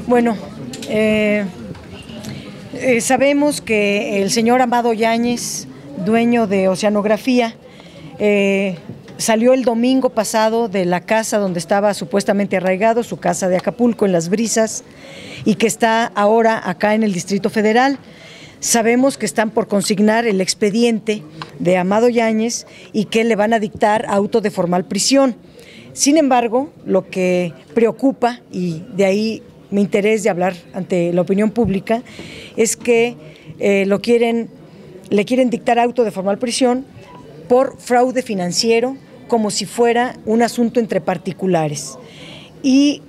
Bueno, sabemos que el señor Amado Yáñez, dueño de Oceanografía, salió el domingo pasado de la casa donde estaba supuestamente arraigado, su casa de Acapulco, en Las Brisas, y que está ahora acá en el Distrito Federal. Sabemos que están por consignar el expediente de Amado Yáñez y que le van a dictar auto de formal prisión. Sin embargo, lo que preocupa, y de ahí mi interés de hablar ante la opinión pública, es que le quieren dictar auto de formal prisión por fraude financiero, como si fuera un asunto entre particulares, y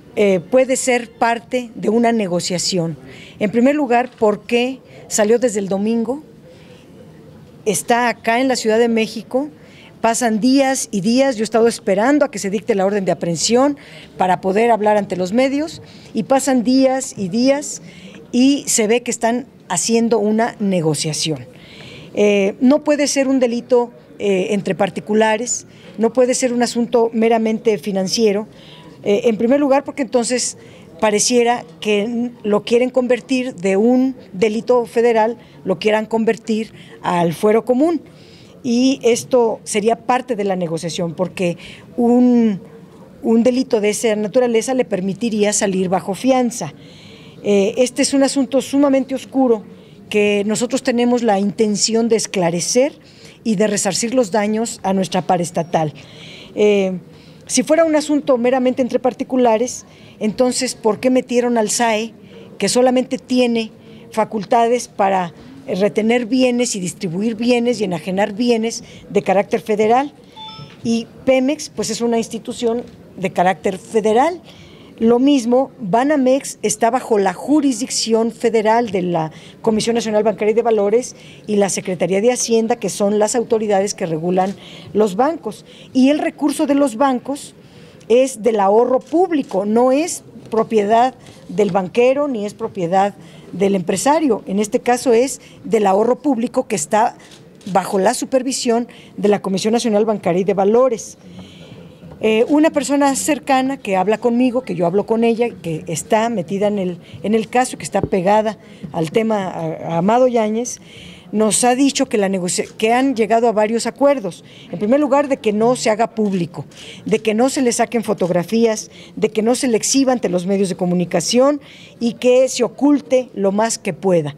puede ser parte de una negociación. En primer lugar, porque salió desde el domingo, está acá en la Ciudad de México. Pasan días y días, yo he estado esperando a que se dicte la orden de aprehensión para poder hablar ante los medios, y pasan días y días y se ve que están haciendo una negociación. No puede ser un delito entre particulares, no puede ser un asunto meramente financiero, en primer lugar porque entonces pareciera que lo quieren convertir de un delito federal, lo quieran convertir al fuero común. Y esto sería parte de la negociación, porque un delito de esa naturaleza le permitiría salir bajo fianza. Este es un asunto sumamente oscuro que nosotros tenemos la intención de esclarecer y de resarcir los daños a nuestra paraestatal. Si fuera un asunto meramente entre particulares, entonces, ¿por qué metieron al SAE, que solamente tiene facultades para retener bienes y distribuir bienes y enajenar bienes de carácter federal? Y Pemex, pues es una institución de carácter federal. Lo mismo, Banamex está bajo la jurisdicción federal de la Comisión Nacional Bancaria y de Valores y la Secretaría de Hacienda, que son las autoridades que regulan los bancos. Y el recurso de los bancos es del ahorro público, no es propiedad del banquero ni es propiedad del empresario. En este caso es del ahorro público, que está bajo la supervisión de la Comisión Nacional Bancaria y de Valores. Una persona cercana que habla conmigo, que yo hablo con ella, que está metida en el caso, que está pegada al tema a Amado Yáñez, nos ha dicho que han llegado a varios acuerdos. En primer lugar, de que no se haga público, de que no se le saquen fotografías, de que no se le exhiba ante los medios de comunicación y que se oculte lo más que pueda.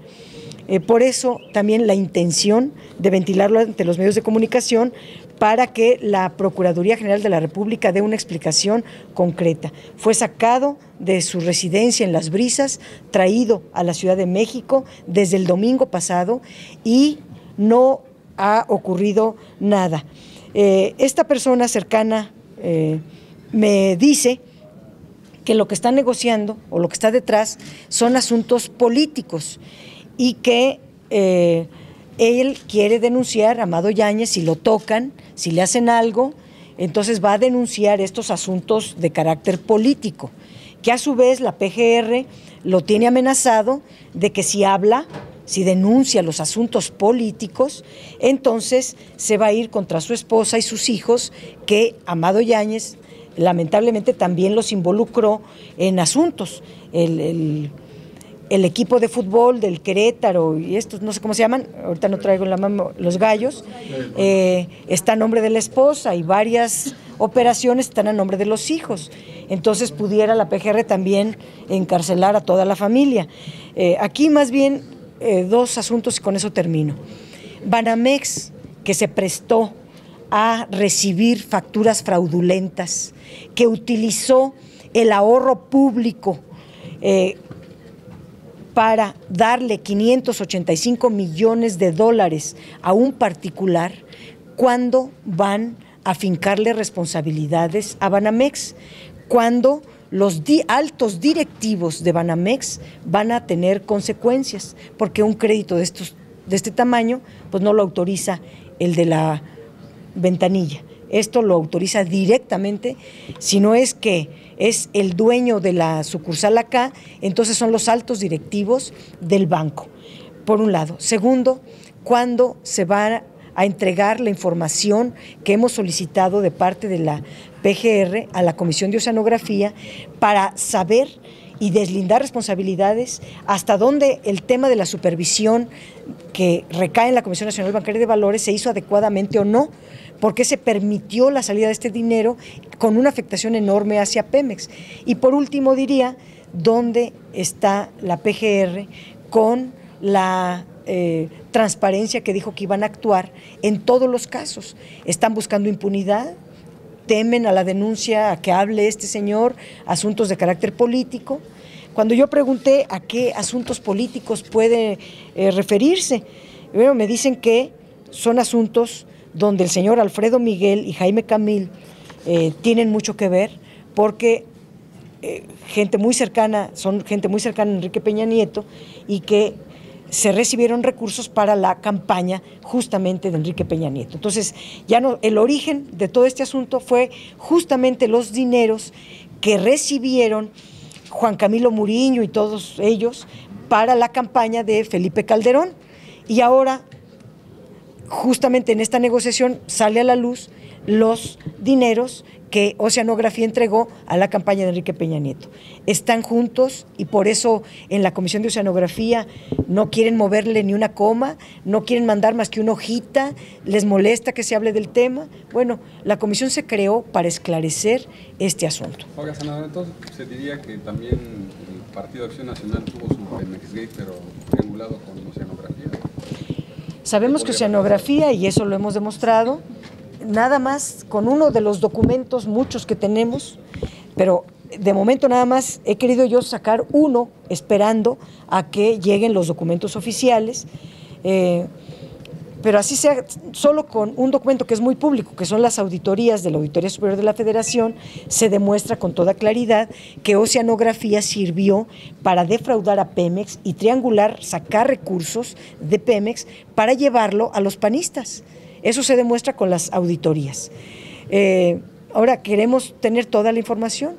Por eso también la intención de ventilarlo ante los medios de comunicación, para que la Procuraduría General de la República dé una explicación concreta. Fue sacado de su residencia en Las Brisas, traído a la Ciudad de México desde el domingo pasado y no ha ocurrido nada. Esta persona cercana me dice que lo que está negociando o lo que está detrás son asuntos políticos y que él quiere denunciar a Amado Yáñez. Si lo tocan, si le hacen algo, entonces va a denunciar estos asuntos de carácter político, que a su vez la PGR lo tiene amenazado de que si habla, si denuncia los asuntos políticos, entonces se va a ir contra su esposa y sus hijos, que Amado Yáñez lamentablemente también los involucró en asuntos. El equipo de fútbol del Querétaro y estos, no sé cómo se llaman, ahorita no traigo en la mano, los Gallos, está a nombre de la esposa, y varias operaciones están a nombre de los hijos. Entonces pudiera la PGR también encarcelar a toda la familia. Aquí más bien dos asuntos y con eso termino. Banamex, que se prestó a recibir facturas fraudulentas, que utilizó el ahorro público para darle 585 millones de dólares a un particular, ¿cuándo van a fincarle responsabilidades a Banamex? ¿Cuándo los altos directivos de Banamex van a tener consecuencias? Porque un crédito de este tamaño pues no lo autoriza el de la ventanilla. Esto lo autoriza directamente, si no es que es el dueño de la sucursal acá, entonces son los altos directivos del banco, por un lado. Segundo, ¿cuándo se va a entregar la información que hemos solicitado de parte de la PGR a la Comisión de Oceanografía para saber y deslindar responsabilidades, hasta dónde el tema de la supervisión que recae en la Comisión Nacional Bancaria de Valores se hizo adecuadamente o no, porque se permitió la salida de este dinero con una afectación enorme hacia Pemex. Y por último diría, ¿dónde está la PGR con la transparencia que dijo que iban a actuar en todos los casos? ¿Están buscando impunidad? ¿Temen a la denuncia, a que hable este señor asuntos de carácter político? Cuando yo pregunté a qué asuntos políticos puede referirse, bueno, me dicen que son asuntos donde el señor Alfredo Miguel y Jaime Camil tienen mucho que ver, porque gente muy cercana, son gente muy cercana a Enrique Peña Nieto, y que se recibieron recursos para la campaña justamente de Enrique Peña Nieto. Entonces, ya no, el origen de todo este asunto fue justamente los dineros que recibieron Juan Camilo Muriño y todos ellos para la campaña de Felipe Calderón. Y ahora, justamente en esta negociación, sale a la luz los dineros que Oceanografía entregó a la campaña de Enrique Peña Nieto. Están juntos y por eso en la Comisión de Oceanografía no quieren moverle ni una coma, no quieren mandar más que una hojita, les molesta que se hable del tema. Bueno, la comisión se creó para esclarecer este asunto. Oiga, senadora, entonces se diría que también el Partido Acción Nacional tuvo su Pemexgate, pero triangulado con Oceanografía. Sabemos que Oceanografía, y eso lo hemos demostrado, nada más con uno de los documentos, muchos que tenemos, pero de momento nada más he querido yo sacar uno, esperando a que lleguen los documentos oficiales, pero así sea, solo con un documento que es muy público, que son las auditorías de la Auditoría Superior de la Federación, se demuestra con toda claridad que Oceanografía sirvió para defraudar a Pemex y triangular, sacar recursos de Pemex para llevarlo a los panistas. Eso se demuestra con las auditorías. Ahora queremos tener toda la información.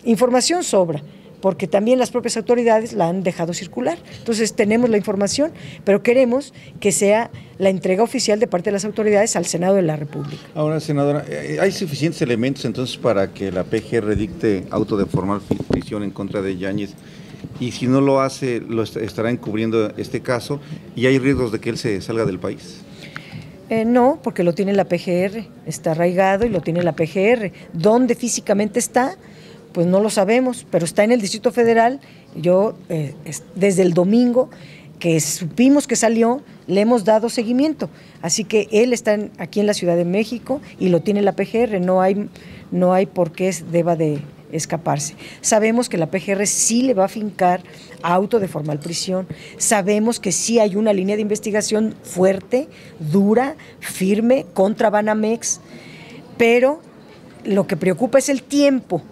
Información sobra, porque también las propias autoridades la han dejado circular. Entonces tenemos la información, pero queremos que sea la entrega oficial de parte de las autoridades al Senado de la República. Ahora, senadora, ¿hay suficientes elementos entonces para que la PGR dicte auto de formal prisión en contra de Yáñez? Y si no lo hace, lo estará encubriendo este caso, y hay riesgos de que él se salga del país. No, porque lo tiene la PGR, está arraigado y lo tiene la PGR. ¿Dónde físicamente está? Pues no lo sabemos, pero está en el Distrito Federal. Yo desde el domingo que supimos que salió, le hemos dado seguimiento. Así que él está aquí en la Ciudad de México y lo tiene la PGR, no hay por qué deba de escaparse. Sabemos que la PGR sí le va a fincar auto de formal prisión, sabemos que sí hay una línea de investigación fuerte, dura, firme contra Banamex, pero lo que preocupa es el tiempo,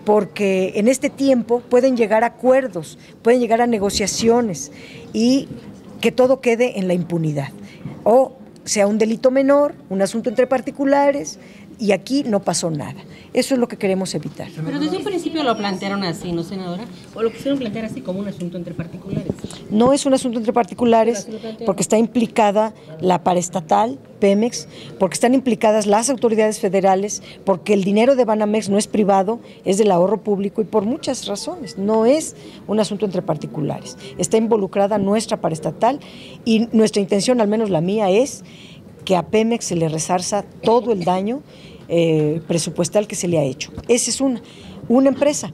porque en este tiempo pueden llegar a acuerdos, pueden llegar a negociaciones y que todo quede en la impunidad, o sea un delito menor, un asunto entre particulares, y aquí no pasó nada. Eso es lo que queremos evitar. Pero desde un principio lo plantearon así, ¿no, senadora? ¿O lo quisieron plantear así como un asunto entre particulares? No es un asunto entre particulares, porque está implicada la paraestatal, Pemex, porque están implicadas las autoridades federales, porque el dinero de Banamex no es privado, es del ahorro público y por muchas razones. No es un asunto entre particulares. Está involucrada nuestra paraestatal y nuestra intención, al menos la mía, es que a Pemex se le resarza todo el daño presupuestal que se le ha hecho. Esa es una empresa.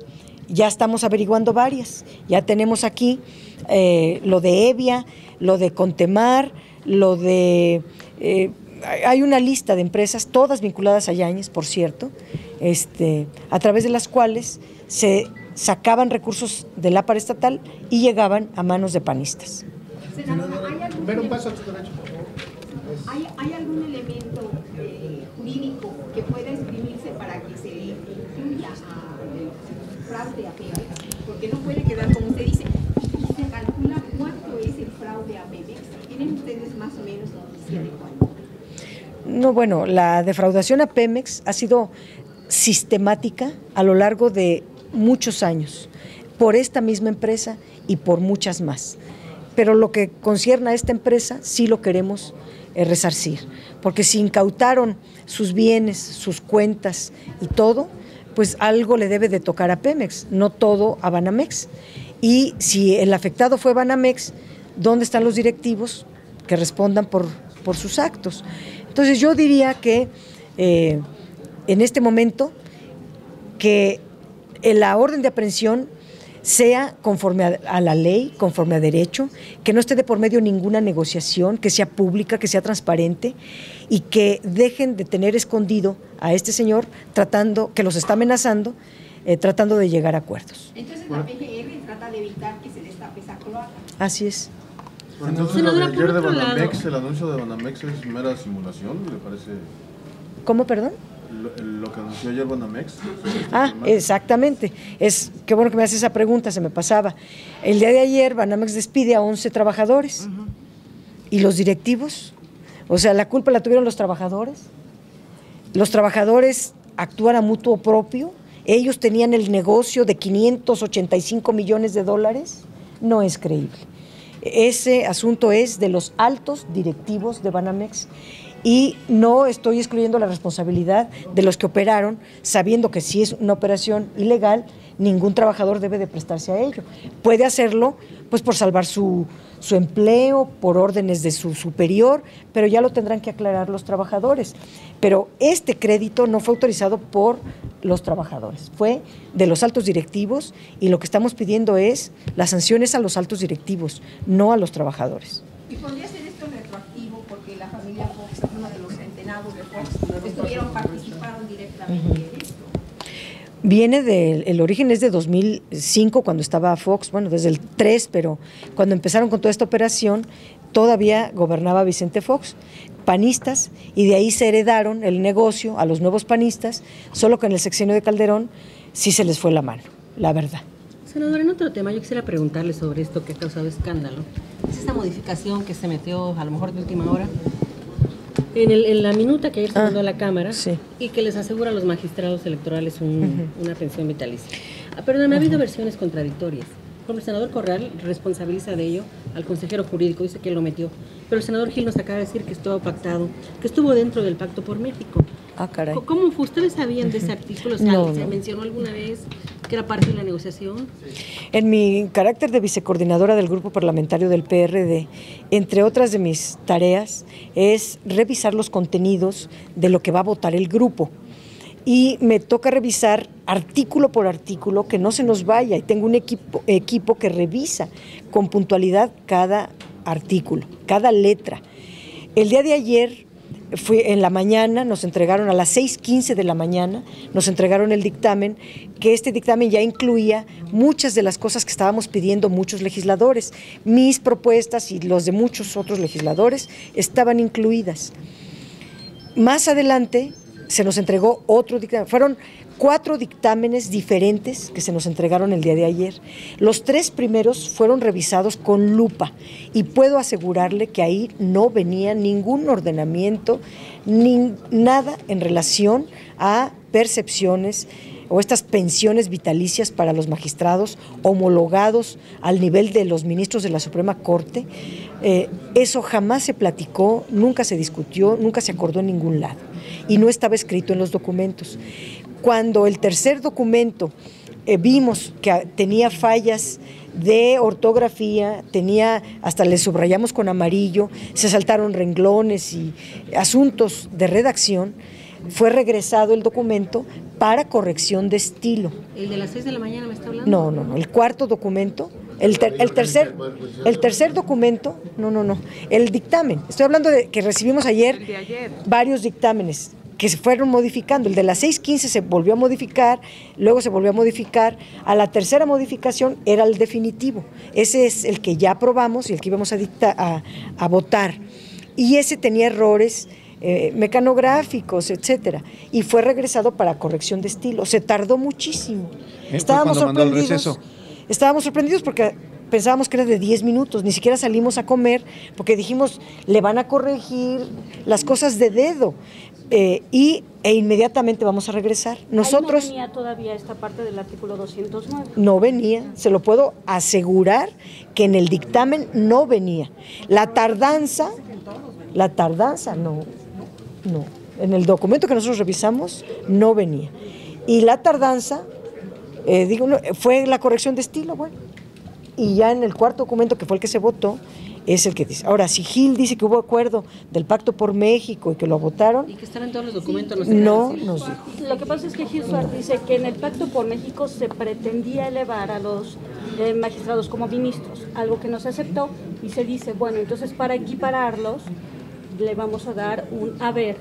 Ya estamos averiguando varias. Ya tenemos aquí lo de Evia, lo de Contemar, lo de... hay una lista de empresas, todas vinculadas a Yáñez, por cierto, a través de las cuales se sacaban recursos del APAR estatal y llegaban a manos de panistas. ¿Hay algún elemento jurídico que pueda exprimirse para que se incluya a fraude a Pemex? Porque no puede quedar como usted dice. ¿Y se calcula cuánto es el fraude a Pemex? ¿Tienen ustedes más o menos noticia de cuánto? No, bueno, la defraudación a Pemex ha sido sistemática a lo largo de muchos años, por esta misma empresa y por muchas más. Pero lo que concierne a esta empresa sí lo queremos resarcir, porque si incautaron sus bienes, sus cuentas y todo, pues algo le debe de tocar a Pemex, no todo a Banamex. Y si el afectado fue Banamex, ¿dónde están los directivos que respondan por sus actos? Entonces yo diría que en este momento que la orden de aprehensión sea conforme a la ley, conforme a derecho, que no esté de por medio ninguna negociación, que sea pública, que sea transparente y que dejen de tener escondido a este señor que los está amenazando, tratando de llegar a acuerdos. Entonces la PGR trata de evitar que se destape esa cloaca. Así es. Entonces lo de ayer de Banamex, el anuncio de Banamex es mera simulación, ¿le parece? ¿Cómo, perdón? Lo que anunció ayer Banamex. Exactamente. Qué bueno que me haces esa pregunta, se me pasaba. El día de ayer Banamex despide a 11 trabajadores. ¿Y los directivos? O sea, ¿la culpa la tuvieron los trabajadores? Los trabajadores actúan a mutuo propio. Ellos tenían el negocio de 585 millones de dólares. No es creíble. Ese asunto es de los altos directivos de Banamex. Y no estoy excluyendo la responsabilidad de los que operaron, sabiendo que si es una operación ilegal, ningún trabajador debe de prestarse a ello. Puede hacerlo pues por salvar su empleo, por órdenes de su superior, pero ya lo tendrán que aclarar los trabajadores. Pero este crédito no fue autorizado por los trabajadores, fue de los altos directivos, y lo que estamos pidiendo es las sanciones a los altos directivos, no a los trabajadadores. ¿Y podría ser esto retroactivo porque la familia Fox, uno de los centenados de Fox, participaron directamente en esto? El origen es de 2005, cuando estaba Fox, bueno, desde el 3, pero cuando empezaron con toda esta operación, todavía gobernaba Vicente Fox, panistas, y de ahí se heredaron el negocio a los nuevos panistas, solo que en el sexenio de Calderón sí se les fue la mano, la verdad. Senadora, en otro tema, yo quisiera preguntarle sobre esto que ha causado escándalo. Es esta modificación que se metió, a lo mejor de última hora, en la minuta que ayer se mandó a la Cámara, sí, y que les asegura a los magistrados electorales una pensión vitalicia. Pero no ha habido versiones contradictorias. Por ejemplo, el senador Corral responsabiliza de ello al consejero jurídico, dice que él lo metió. Pero el senador Gil nos acaba de decir que estuvo pactado, que estuvo dentro del Pacto por México. Ah, caray. ¿Cómo fue? ¿Ustedes sabían de ese artículo? O sea, No, ¿se no. mencionó alguna vez que era parte de la negociación? En mi carácter de vicecoordinadora del grupo parlamentario del PRD, entre otras de mis tareas, es revisar los contenidos de lo que va a votar el grupo. Y me toca revisar artículo por artículo, que no se nos vaya, y tengo un equipo que revisa con puntualidad cada artículo, cada letra. El día de ayer, en la mañana, nos entregaron a las 6:15 de la mañana, nos entregaron el dictamen, que este dictamen ya incluía muchas de las cosas que estábamos pidiendo muchos legisladores. Mis propuestas y los de muchos otros legisladores estaban incluidas. Más adelante se nos entregó otro dictamen. Fueron 4 dictámenes diferentes que se nos entregaron el día de ayer. Los 3 primeros fueron revisados con lupa y puedo asegurarle que ahí no venía ningún ordenamiento, ni nada en relación a percepciones o estas pensiones vitalicias para los magistrados homologados al nivel de los ministros de la Suprema Corte. Eso jamás se platicó, nunca se discutió, nunca se acordó en ningún lado y no estaba escrito en los documentos. Cuando el tercer documento vimos que tenía fallas de ortografía, hasta le subrayamos con amarillo, se saltaron renglones y asuntos de redacción, fue regresado el documento para corrección de estilo. ¿El de las 6 de la mañana me está hablando? No, el cuarto documento, el tercer documento, el dictamen. Estoy hablando de que recibimos ayer varios dictámenes que se fueron modificando. El de las 6:15 se volvió a modificar, luego se volvió a modificar. A la tercera modificación era el definitivo. Ese es el que ya aprobamos y el que íbamos a votar. Y ese tenía errores mecanográficos, etcétera, y fue regresado para corrección de estilo. Se tardó muchísimo. Estábamos sorprendidos porque pensábamos que era de 10 minutos, ni siquiera salimos a comer porque dijimos, le van a corregir las cosas de dedo e inmediatamente vamos a regresar. Nosotros ¿No venía todavía esta parte del artículo 209? No venía, se lo puedo asegurar que en el dictamen no venía. La tardanza no. En el documento que nosotros revisamos no venía. Y la tardanza, fue la corrección de estilo, bueno. Y ya en el cuarto documento, que fue el que se votó, es el que dice. Ahora, si Gil dice que hubo acuerdo del Pacto por México y que lo votaron... Y que están en todos los documentos. No nos dijo. Lo que pasa es que Gil Suárez dice que en el Pacto por México se pretendía elevar a los magistrados como ministros, algo que no se aceptó, y se dice, bueno, entonces para equipararlos le vamos a dar un haber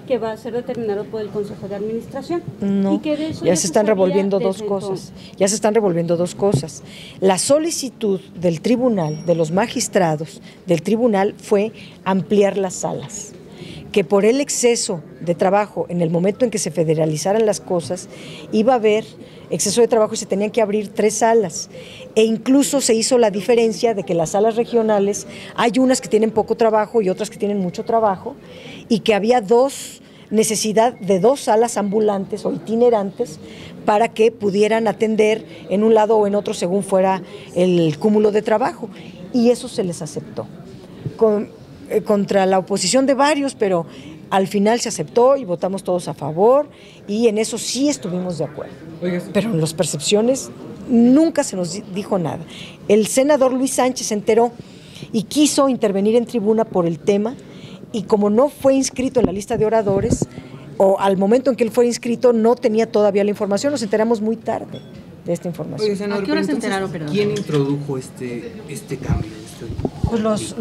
que va a ser determinado por el Consejo de Administración. No, y que de eso ya se están revolviendo dos desde cosas. Ya se están revolviendo dos cosas. La solicitud del tribunal, de los magistrados del tribunal, fue ampliar las salas. Que por el exceso de trabajo, en el momento en que se federalizaran las cosas, iba a haber exceso de trabajo y se tenían que abrir 3 salas. E incluso se hizo la diferencia de que las salas regionales, hay unas que tienen poco trabajo y otras que tienen mucho trabajo, y que había necesidad de 2 salas ambulantes o itinerantes para que pudieran atender en un lado o en otro según fuera el cúmulo de trabajo. Y eso se les aceptó. Contra la oposición de varios, pero al final se aceptó y votamos todos a favor, y en eso sí estuvimos de acuerdo. Pero en las percepciones nunca se nos dijo nada. El senador Luis Sánchez se enteró y quiso intervenir en tribuna por el tema, y como no fue inscrito en la lista de oradores, o al momento en que él fue inscrito no tenía todavía la información, nos enteramos muy tarde de esta información. Oye, senador, ¿a qué hora se enteraron? ¿Quién introdujo este cambio? Pues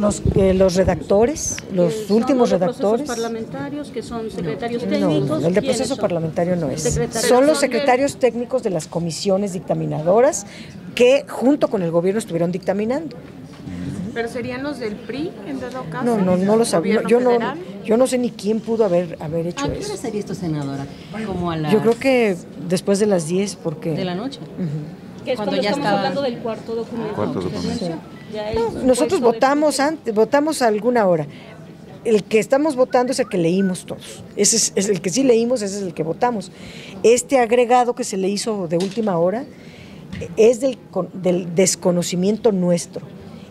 los redactores, los últimos redactores. Los parlamentarios, que son secretarios técnicos. No, el de proceso parlamentario no es. Son los secretarios técnicos de las comisiones dictaminadoras que junto con el gobierno estuvieron dictaminando. ¿Pero serían los del PRI en todo caso? No lo sabía. Yo no sé ni quién pudo haber hecho ¿A qué eso. hora sería esto, senadora? Como a las... Yo creo que después de las 10, porque... ¿De la noche? Que es cuando ya estamos estaba... hablando del cuarto documento. Nosotros votamos a alguna hora. El que estamos votando es el que leímos todos. Ese es el que sí leímos, ese es el que votamos. Este agregado que se le hizo de última hora es del desconocimiento nuestro.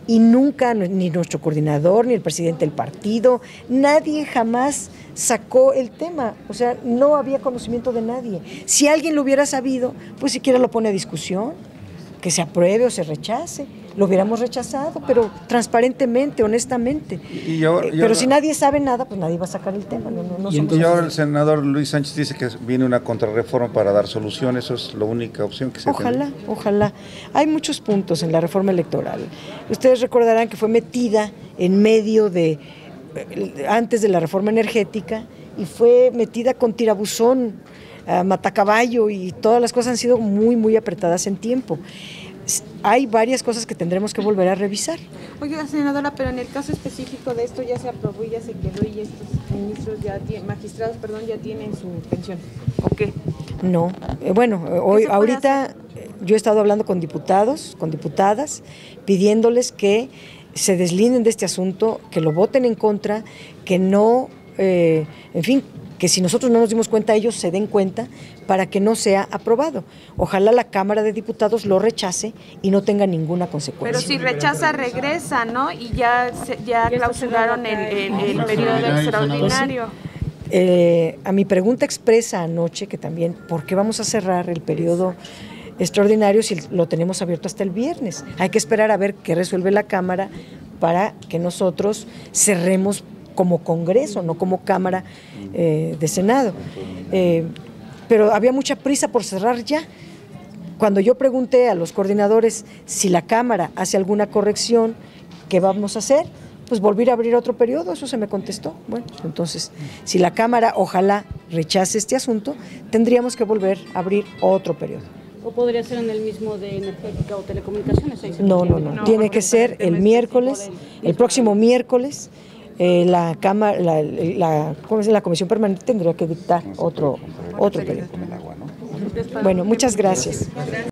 Y nunca, ni nuestro coordinador, ni el presidente del partido, nadie jamás sacó el tema. O sea, no había conocimiento de nadie. Si alguien lo hubiera sabido, pues siquiera lo pone a discusión, que se apruebe o se rechace. Lo hubiéramos rechazado, pero transparentemente, honestamente. Pero si nadie sabe nada, pues nadie va a sacar el tema. Y ahora el senador Luis Sánchez dice que viene una contrarreforma para dar solución. Eso es la única opción que se tiene. Ojalá. Hay muchos puntos en la reforma electoral. Ustedes recordarán que fue metida en medio antes de la reforma energética, y fue metida con tirabuzón, matacaballo, y todas las cosas han sido muy, muy apretadas en tiempo. Hay varias cosas que tendremos que volver a revisar. Oiga, senadora, pero en el caso específico de esto ya se aprobó y ya se quedó, y estos ministros magistrados, ya tienen su pensión, ¿o qué? No, ahorita yo he estado hablando con diputados, con diputadas, pidiéndoles que se deslinden de este asunto, que lo voten en contra, que no, que si nosotros no nos dimos cuenta, ellos se den cuenta para que no sea aprobado. Ojalá la Cámara de Diputados lo rechace y no tenga ninguna consecuencia. Pero si rechaza, regresa, ¿no? Y ya clausuraron el periodo extraordinario. A mi pregunta expresa anoche, que también, ¿por qué vamos a cerrar el periodo extraordinario si lo tenemos abierto hasta el viernes? Hay que esperar a ver qué resuelve la Cámara para que nosotros cerremos como Congreso, no como Cámara de Senado. Pero había mucha prisa por cerrar ya. Cuando yo pregunté a los coordinadores si la Cámara hace alguna corrección, ¿qué vamos a hacer? Pues volver a abrir otro periodo, eso se me contestó. Bueno, entonces, si la Cámara ojalá rechace este asunto, tendríamos que volver a abrir otro periodo. ¿O podría ser en el mismo de energética o telecomunicaciones? No. Tiene que ser el miércoles, el próximo miércoles. La Comisión Permanente tendría que dictar otro periodo. Bueno, muchas gracias.